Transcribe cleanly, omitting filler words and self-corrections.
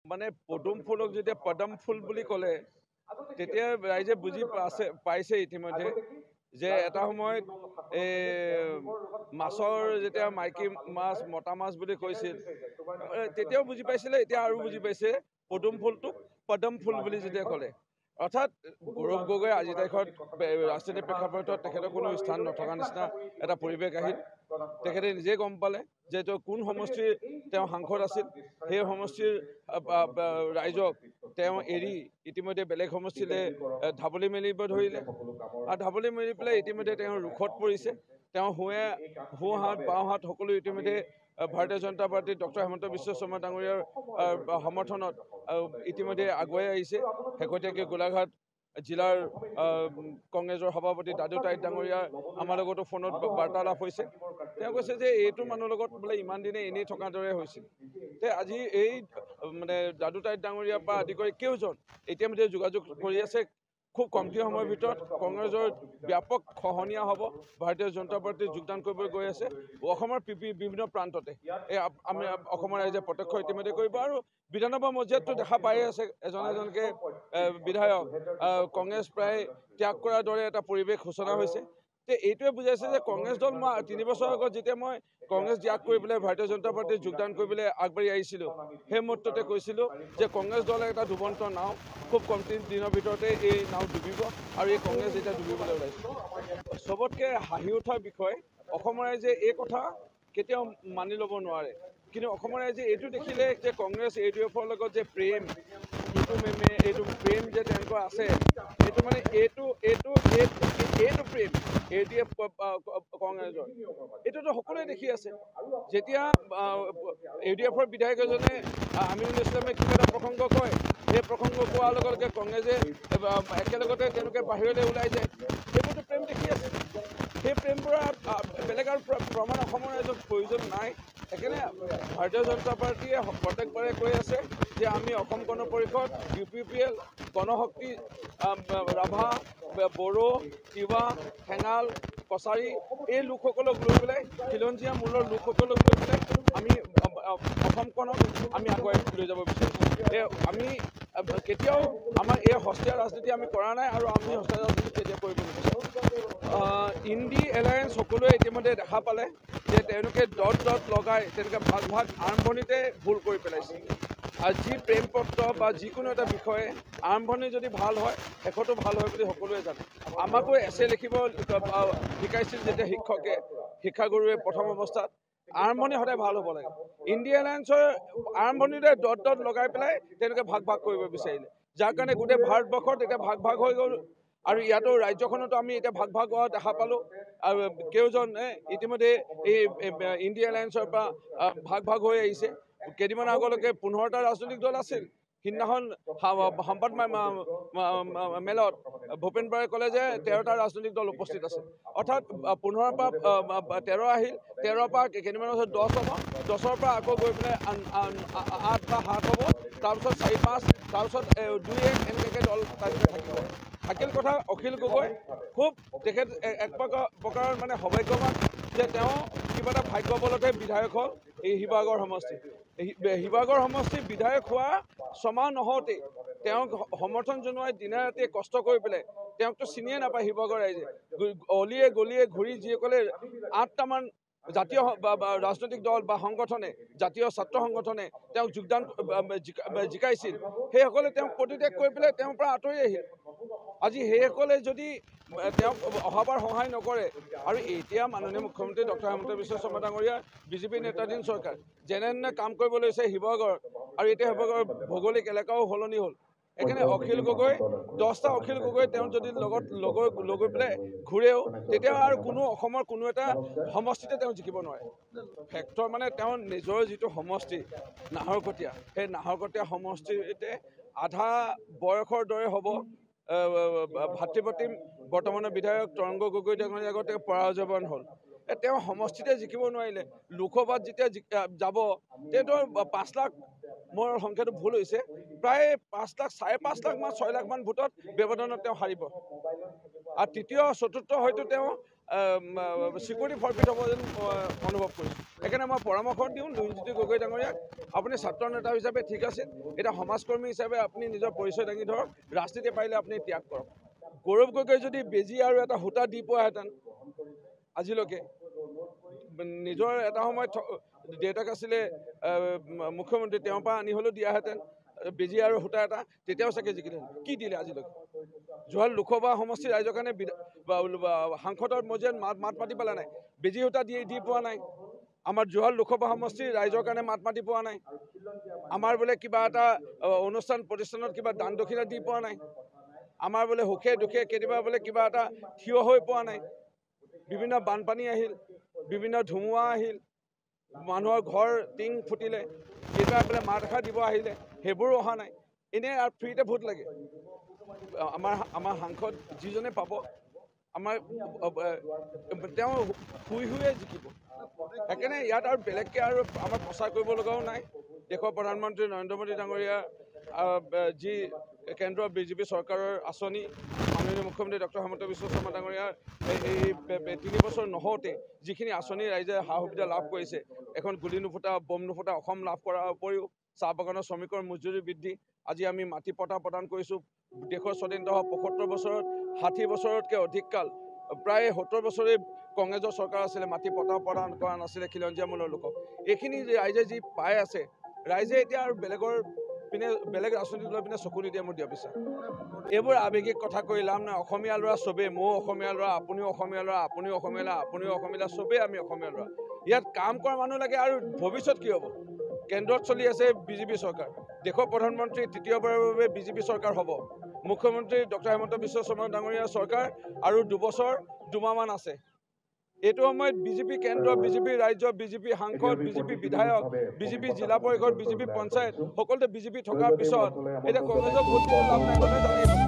মানে পদুম ফুলক যেতিয়া পদম ফুল বুলি ক'লে তেতিয়া ৰাইজে বুজি পাইছে ইতিমধ্যে যে এটা সময়ত মাছৰ যেতিয়া মাইকী মাছ মতা মাছ বুলি কৈছিল তেতিয়াও বুজি পাইছিলে, এতিয়া আৰু বুজি পাইছে পদুম ফুলটোক পদম ফুল বুলি যেতিয়া ক'লে। অৰ্থাৎ গৌৰৱ গগৈ আজিৰ তাৰিখত ৰাজনৈতিক প্ৰেক্ষাপটত তেখেতৰ কোনো স্থান নথকা নিচিনা এটা পৰিৱেশ আহিল। তেখেতে নিজে গম পালে যে কোন সমষ্টিৰ তেওঁ সাংসদ আছিল, সেই সমষ্টিৰ ৰাইজক তেওঁ এৰি ইতিমধ্যে বেলেগ সমষ্টিলৈ ঢাপলি মেলিব ধৰিলে, আৰু ঢাপলি মেলি পেলাই ইতিমধ্যে তেওঁ ৰোষত পৰিছে। তেওঁ সোঁ হাত বাওঁ হাত সকলো ইতিমধ্যে ভাৰতীয় জনতা পাৰ্টীৰ ডক্টৰ হিমন্ত বিশ্ব শৰ্মা ডাঙৰীয়াৰ সমৰ্থনত ইতিমধ্যে আগুৱাই আহিছে। শেহতীয়াকৈ গোলাঘাট জিলাৰ কংগ্ৰেছৰ সভাপতি দাদু টাইট ডাঙৰীয়া আমাৰ লগতো ফোনত বাৰ্তালাপ হৈছে। তেওঁ কৈছে যে এইটো মানুহৰ লগত বোলে ইমান দিনে এনেই থকাৰ দৰে হৈছিল। আজি এই মানে দাদু টাইট ডাঙৰীয়াৰ পৰা আদি কৰি কেইজন ইতিমধ্যে যোগাযোগ কৰি আছে। খুব কমটি সময়ৰ ভিতৰত কংগ্ৰেছৰ ব্যাপক খহনীয়া হ'ব, ভাৰতীয় জনতা পাৰ্টীত যোগদান কৰিবলৈ গৈ আছে অসমৰ বিভিন্ন প্ৰান্ততে। আমি অসমৰ ৰাইজে প্ৰত্যক্ষ ইতিমধ্যে কৰিব, আৰু বিধানসভা মজিয়াতটো দেখা পায়ে আছে এজন এজনকৈ বিধায়ক কংগ্ৰেছ প্ৰায় ত্যাগ কৰাৰ দৰে এটা পৰিৱেশ সূচনা হৈছে। এইটোৱে বুজাইছে যে কংগ্ৰেছ দল, মই 3 বছৰ আগত যেতিয়া মই কংগ্ৰেছ ত্যাগ কৰি পেলাই ভাৰতীয় জনতা পাৰ্টীত যোগদান কৰিবলৈ আগবাঢ়ি আহিছিলোঁ, সেই মুহূৰ্ততে কৈছিলোঁ যে কংগ্ৰেছ দল এটা ডুবন্ত নাও, খুব কমটি দিনৰ ভিতৰতে এই নাও ডুবিব, আৰু এই কংগ্ৰেছ এতিয়া ডুবিবলৈ ওলাইছে। চবতকৈ হাঁহি উঠাৰ বিষয়, অসমৰ ৰাইজে এই কথা কেতিয়াও মানি ল'ব নোৱাৰে, কিন্তু অসমৰ ৰাইজে এইটো দেখিলে যে কংগ্ৰেছ AUDFৰ লগত যে প্ৰেম, এইটো প্ৰেম যে তেওঁলোকৰ আছে, এইটো মানে এইটো প্ৰেম AUDF কংগ্ৰেছৰ, এইটোতো সকলোৱে দেখি আছে। যেতিয়া AUDFৰ বিধায়ক এজনে আমিনুল ইছলামে কিবা এটা প্ৰসংগ কয়, সেই প্ৰসংগ কোৱাৰ লগে লগে কংগ্ৰেছে একেলগতে তেওঁলোকে বাহিৰলৈ ওলাই যায়, সেইবোৰতো প্ৰেম দেখি আছে। সেই প্ৰেমবোৰৰ বেলেগ আৰু প্ৰমাণ অসমৰ ৰাইজৰ প্ৰয়োজন নাই। সেইকাৰণে ভাৰতীয় জনতা পাৰ্টীয়ে প্ৰত্যেকবাৰে কৈ আছে যে আমি অসম গণ পৰিষদ, UPPL, গণশক্তি, ৰাভা, বড়ো, তিৱা, ঠেঙাল, কছাৰী এই লোকসকলক লৈ পেলাই, খিলঞ্জীয়া মূলৰ লোকসকলক লৈ পেলাই আমি অসমখনক আমি আগুৱাই লৈ যাব বিচাৰিছোঁ। আমি কেতিয়াও আমাৰ এই সস্তীয়া ৰাজনীতি আমি কৰা নাই, আৰু আমি সস্তীয়া ৰাজনীতি কেতিয়াও কৰিব নিবিচাৰোঁ। ইণ্ডি এলায়েন্স সকলোৱে ইতিমধ্যে দেখা পালে যে তেওঁলোকে দত লগাই তেওঁলোকে ভাগ আৰম্ভণিতে ভুল কৰি পেলাইছে। আৰু যি প্ৰেম পত্ৰ বা যিকোনো এটা বিষয়ে আৰম্ভণি যদি ভাল হয়, শেষতো ভাল হয় বুলি সকলোৱে জানে। আমাকো এছে লিখিব শিকাইছিল যেতিয়া শিক্ষাগুৰুৱে প্ৰথম অৱস্থাত, আৰম্ভণি সদায় ভাল হ'ব লাগে। ইণ্ডি এলায়েন্সৰ আৰম্ভণিতে দত লগাই পেলাই তেওঁলোকে ভাগ কৰিব বিচাৰিলে, যাৰ কাৰণে গোটেই ভাৰতবৰ্ষত এতিয়া ভাগ হৈ গ'ল, আৰু ইয়াতো ৰাজ্যখনতো আমি এতিয়া ভাগ হোৱা দেখা পালোঁ। আৰু কেইজন ইতিমধ্যে এই ইণ্ডি এলায়েন্সৰ পৰা ভাগ হৈ আহিছে। কেইদিনমান আগলৈকে 15টা ৰাজনৈতিক দল আছিল। সিদিনাখন সংবাদ মেলত ভূপেন বৰাই ক'লে যে 13টা ৰাজনৈতিক দল উপস্থিত আছে। অৰ্থাৎ 15ৰ পৰা 13 আহিল, 13ৰ পৰা কেইদিনমানৰ পিছত 10 হ'ব, 10ৰ পৰা আকৌ গৈ পেলাই 8 বা 7 হ'ব, তাৰপিছত 4, 5, তাৰপিছত 2, 1 এনেকৈ দল থাকিব। থাকিল কথা অখিল গগৈ, খুব তেখেত এক প্ৰকাৰৰ মানে সৌভাগ্যৱান যে তেওঁ কিবা এটা ভাগ্য বলতহে বিধায়ক হ'ল এই শিৱসাগৰ সমষ্টি। শিৱসাগৰ সমষ্টিৰ বিধায়ক হোৱা ছমাহ নহওঁতেই তেওঁক সমৰ্থন জনোৱাই দিনে ৰাতিয়ে কষ্ট কৰি পেলাই, তেওঁকতো চিনিয়ে নাপায় শিৱসাগৰ ৰাইজে। অলিয়ে গলিয়ে ঘূৰি যিসকলে 8টামান জাতীয় ৰাজনৈতিক দল বা সংগঠনে, জাতীয় ছাত্ৰ সংগঠনে তেওঁক যোগদান জিকাইছিল, সেইসকলে তেওঁক পদত্যাগ কৰি পেলাই তেওঁৰ পৰা আঁতৰি আহিল। আজি সেইসকলে যদি তেওঁক অহাবাৰ সহায় নকৰে, আৰু এতিয়া মাননীয় মুখ্যমন্ত্ৰী ডক্টৰ হিমন্ত বিশ্ব শৰ্মা ডাঙৰীয়া BJP নেতৃত্বাধীন চৰকাৰ যেনে কাম কৰিব লৈছে শিৱসাগৰত, আৰু এতিয়া শিৱসাগৰৰ ভৌগোলিক এলেকাও সলনি হ'ল। সেইকাৰণে অখিল গগৈ 10টা অখিল গগৈ তেওঁ যদি লগত লৈ পেলাই ঘূৰেও, তেতিয়া আৰু অসমৰ কোনো এটা সমষ্টিতে তেওঁ জিকিব নোৱাৰে। ফেক্টৰ মানে তেওঁৰ নিজৰ যিটো সমষ্টি নাহৰকটীয়া, সেই নাহৰকটীয়া সমষ্টিতে আধা বয়সৰ দৰে হ'ব ভাতৃপ্ৰতিম বৰ্তমানৰ বিধায়ক তৰংগ গগৈ ডাঙৰীয়াৰ আগতে পৰাজয়বৰণ হ'ল। তেওঁ সমষ্টিতে জিকিব নোৱাৰিলে, লোকসভাত যেতিয়া যাব তেওঁ 5 লাখ, মোৰ সংখ্যাটো ভুল হৈছে, প্ৰায় 5 লাখ, 5.5 লাখ মান 6 লাখ মান ভোটত ব্যৱধানত তেওঁ হাৰিব। আৰু তৃতীয় চতুৰ্থ হয়তো তেওঁ চিকিউৰিটি ফৰফিট হ'ব যেন অনুভৱ কৰিছোঁ। সেইকাৰণে মই পৰামৰ্শ দিওঁ লুৰিণজ্যোতি গগৈ ডাঙৰীয়াক, আপুনি ছাত্ৰ নেতা হিচাপে ঠিক আছে, এতিয়া সমাজকৰ্মী হিচাপে আপুনি নিজৰ পৰিচয় দাঙি ধৰক, ৰাজনীতি পাৰিলে আপুনি ত্যাগ কৰক। গৌৰৱ গগৈ যদি বেজী আৰু এটা সূতা দি পোৱাহেঁতেন আজিলৈকে, নিজৰ এটা সময়ত দেউতাক আছিলে মুখ্যমন্ত্ৰী, তেওঁৰ পৰা আনি হ'লেও দিয়াহেঁতেন বেজী আৰু সূতা এটা, তেতিয়াও চাগে জিকিলে। কি দিলে আজিলৈকে? যোৰহাট লোকসভা সমষ্টিৰ ৰাইজৰ কাৰণে সাংসদৰ মজিয়াত মাত মাতি পেলা নাই, বেজী সূতা দি পোৱা নাই। আমাৰ যোৰহাট লোকসভা সমষ্টিৰ ৰাইজৰ কাৰণে মাত মাতি পোৱা নাই। আমাৰ বোলে কিবা এটা অনুষ্ঠান প্ৰতিষ্ঠানত কিবা দান দক্ষিণা দি পোৱা নাই। আমাৰ বোলে সুখে দুখে কেতিয়াবা বোলে কিবা এটা থিয় হৈ পোৱা নাই। বিভিন্ন বানপানী আহিল, বিভিন্ন ধুমুহা আহিল, মানুহৰ ঘৰ টিং ফুটিলে, কেতিয়াবা বোলে মাত এষাৰ দিব আহিলে, সেইবোৰো অহা নাই। এনেই আৰু ফ্ৰীতে ভোট লাগে। আমাৰ সাংসদ যিজনে পাব, আমাৰ তেওঁ শুইয়ে জিকিব। সেইকাৰণে ইয়াত আৰু বেলেগকৈ আৰু আমাৰ প্ৰচাৰ কৰিব লগাও নাই। দেশৰ প্ৰধানমন্ত্ৰী নৰেন্দ্ৰ মোদী ডাঙৰীয়া যি কেন্দ্ৰৰ বিজেপি চৰকাৰৰ আঁচনি, মাননীয় মুখ্যমন্ত্ৰী ডক্টৰ হিমন্ত বিশ্ব শৰ্মা ডাঙৰীয়াৰ এই 3 বছৰ নহওঁতে যিখিনি আঁচনি ৰাইজে সা সুবিধা লাভ কৰিছে, এখন গুলি নুফুটা বম নুফুটা অসম লাভ কৰাৰ উপৰিও চাহ বাগানৰ শ্ৰমিকৰ মজুৰি বৃদ্ধি, আজি আমি মাটি পট্টা প্ৰদান কৰিছোঁ। দেশৰ স্বাধীনতা হোৱা 75 বছৰত 60 বছৰতকৈ অধিক কাল, প্ৰায় 70 বছৰে কংগ্ৰেছৰ চৰকাৰ আছিলে, মাটি পট্টা প্ৰদান কৰা নাছিলে খিলঞ্জীয়া মূলৰ লোকক। এইখিনি ৰাইজে যি পাই আছে, ৰাইজে এতিয়া আৰু বেলেগ ৰাজনীতি লৈ পিনে চকু নিদিয়ে মোৰ দিয়া বিশ্বাস। এইবোৰ আৱেগিক কথা কৈ লাভ নাই। অসমীয়া ল'ৰা চবেই, ময়ো অসমীয়া ল'ৰা, আপুনিও অসমীয়া ল'ৰা, আপুনিও অসমীয়া ল'ৰা, আপুনিও অসমীয়া ল'ৰা, চবেই আমি অসমীয়া ল'ৰা। ইয়াত কাম কৰা মানুহ লাগে। আৰু ভৱিষ্যত কি হ'ব? কেন্দ্ৰত চলি আছে বিজেপি চৰকাৰ, দেশৰ প্ৰধানমন্ত্ৰী তৃতীয়বাৰৰ বাবে বিজেপি চৰকাৰ হ'ব। মুখ্যমন্ত্ৰী ডক্টৰ হিমন্ত বিশ্ব শৰ্মা ডাঙৰীয়াৰ চৰকাৰ আৰু 2 বছৰ 2 মাহমান আছে। এইটো সময়ত বিজেপি কেন্দ্ৰ, বিজেপি ৰাজ্য, বিজেপি সাংসদ, বিজেপি বিধায়ক, বিজেপি জিলা পৰিষদ, বিজেপি পঞ্চায়ত, সকলোতে বিজেপি থকাৰ পিছত এতিয়া কংগ্ৰেছক ভোট দিলে লাভ নাই, জানি